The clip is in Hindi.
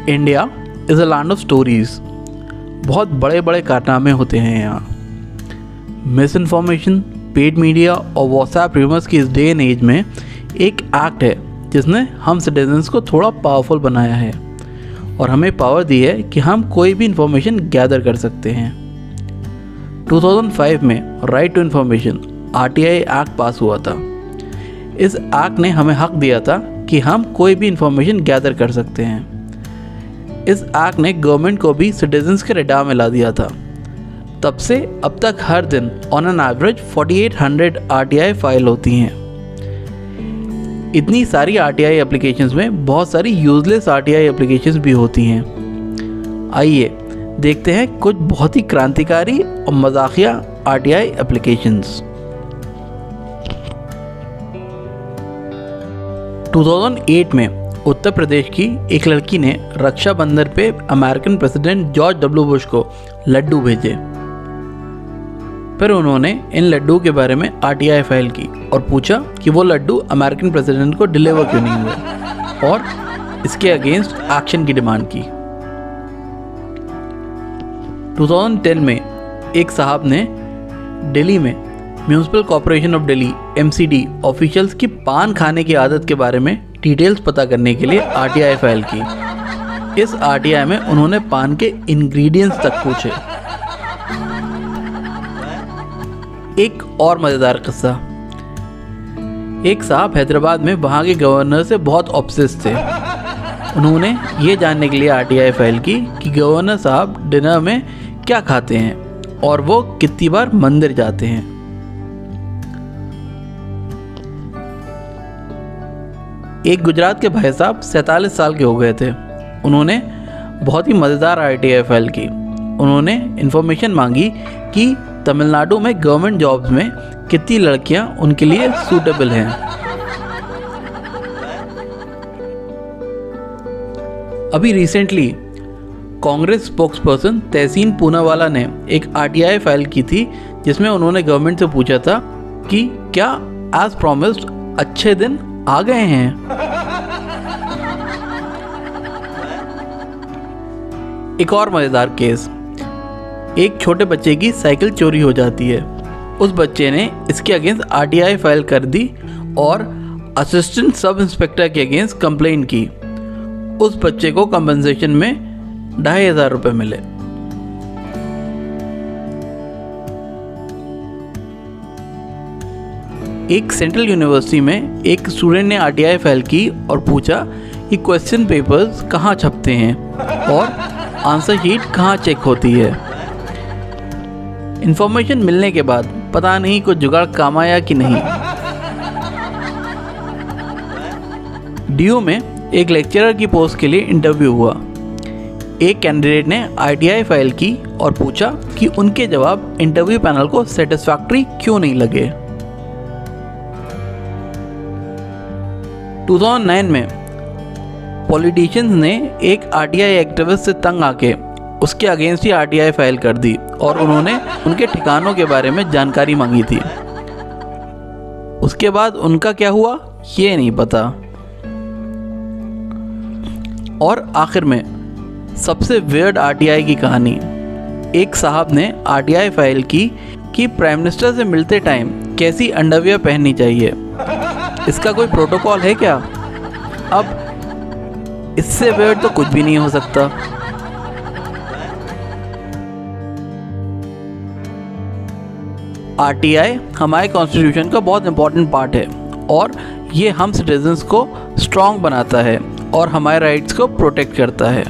India is a land of stories. बहुत बड़े बड़े कारनामे होते हैं यहाँ। मिस इन्फॉर्मेशन, पेड मीडिया और व्हाट्सएप रूमर्स की इस डे एंड एज में एक एक्ट है जिसने हम सिटीजन्स को थोड़ा पावरफुल बनाया है और हमें पावर दी है कि हम कोई भी इंफॉर्मेशन गैदर कर सकते हैं। 2005 में right to information RTI act pass हुआ था। इस एक्ट ने हमें हक दिया था कि हम कोई भी इंफॉर्मेशन गैदर कर सकते हैं। इस एक्ट ने गवर्नमेंट को भी सिटीजन्स के रडार में ला दिया था। तब से अब तक हर दिन on an average 4800 RTI file होती हैं। इतनी सारी RTI एप्लीकेशंस में बहुत सारी यूजलेस RTI एप्लीकेशंस भी होती हैं। आइए देखते हैं कुछ बहुत ही क्रांतिकारी और मजाकिया RTI एप्लीकेशंस। 2008 में उत्तर प्रदेश की एक लड़की ने रक्षाबंधन पे American president George W. Bush को लड्डू भेजे। फिर उन्होंने इन लड्डू के बारे में RTI फाइल की और पूछा कि वो लड्डू अमेरिकन प्रेसिडेंट को डिलीवर क्यों नहीं हुए और इसके अगेंस्ट एक्शन की डिमांड की। 2010 में एक साहब ने दिल्ली में municipal corporation of Delhi MCD officials की पान खाने की आदत के बारे में डिटेल्स पता करने के लिए RTI फाइल की। इस RTI में उन्होंने पान के इंग्रेडिएंट्स तक पूछे। एक और मज़ेदार किस्सा। एक साहब हैदराबाद में वहाँ के गवर्नर से बहुत ऑब्सेस्ड थे। उन्होंने ये जानने के लिए RTI फाइल की कि गवर्नर साहब डिनर में क्या खाते हैं और वो कितनी बार मंदिर जाते हैं। एक गुजरात के भाई साहब 47 साल के हो गए थे। उन्होंने बहुत ही मज़ेदार RTI फाइल की। उन्होंने इन्फॉर्मेशन मांगी कि तमिलनाडु में गवर्नमेंट जॉब्स में कितनी लड़कियां उनके लिए सूटेबल हैं। अभी रिसेंटली कांग्रेस स्पोक्सपर्सन तहसीन पूनावाला ने एक RTI फाइल की थी जिसमें उन्होंने गवर्नमेंट से पूछा था कि क्या एज प्रॉमिस्ड अच्छे दिन आ गए हैं। एक और मज़ेदार केस। एक छोटे बच्चे की साइकिल चोरी हो जाती है। उस बच्चे ने इसके अगेंस्ट RTI फाइल कर दी और असिस्टेंट सब इंस्पेक्टर के अगेंस्ट कंप्लेंट की। उस बच्चे को कंपनसेशन में 2500 रुपये मिले। एक सेंट्रल यूनिवर्सिटी में एक स्टूडेंट ने RTI फाइल की और पूछा कि क्वेश्चन पेपर्स कहाँ छपते हैं और आंसर शीट कहाँ चेक होती है। इन्फॉर्मेशन मिलने के बाद पता नहीं कुछ जुगाड़ काम आया कि नहीं। DU में एक लेक्चरर की पोस्ट के लिए इंटरव्यू हुआ। एक कैंडिडेट ने RTI फाइल की और पूछा कि उनके जवाब इंटरव्यू पैनल को सेटिस्फैक्टरी क्यों नहीं लगे। 2009 में पॉलिटिशियंस ने एक RTI एक्टिविस्ट से तंग आके उसके अगेंस्ट ही RTI फाइल कर दी और उन्होंने उनके ठिकानों के बारे में जानकारी मांगी थी। उसके बाद उनका क्या हुआ ये नहीं पता। और आखिर में सबसे वियर्ड RTI की कहानी। एक साहब ने RTI फाइल की कि प्राइम मिनिस्टर से मिलते टाइम कैसी अंडरवियर पहननी चाहिए। इसका कोई प्रोटोकॉल है क्या? अब इससे वियर्ड तो कुछ भी नहीं हो सकता। RTI हमारे कॉन्स्टिट्यूशन का बहुत इंपॉर्टेंट पार्ट है और ये हम सिटीजन्स को स्ट्रॉन्ग बनाता है और हमारे राइट्स को प्रोटेक्ट करता है।